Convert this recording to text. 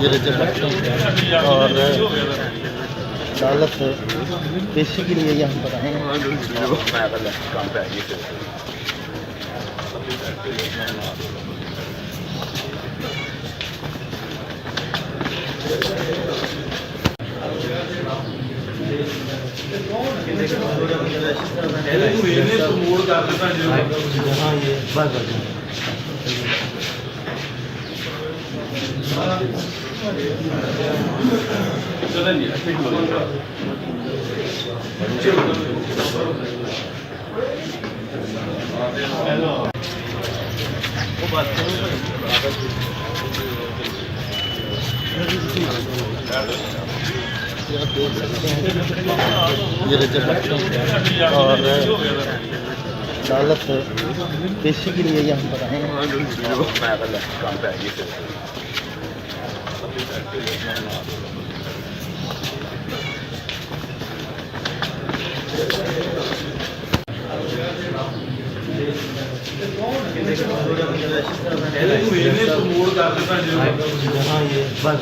ये रजब और अदालत पेशी के लिए हम बताएं। हाँ ये बस ये रजब और अदालत पेशी के लिए हम बताएं। हाँ ये बस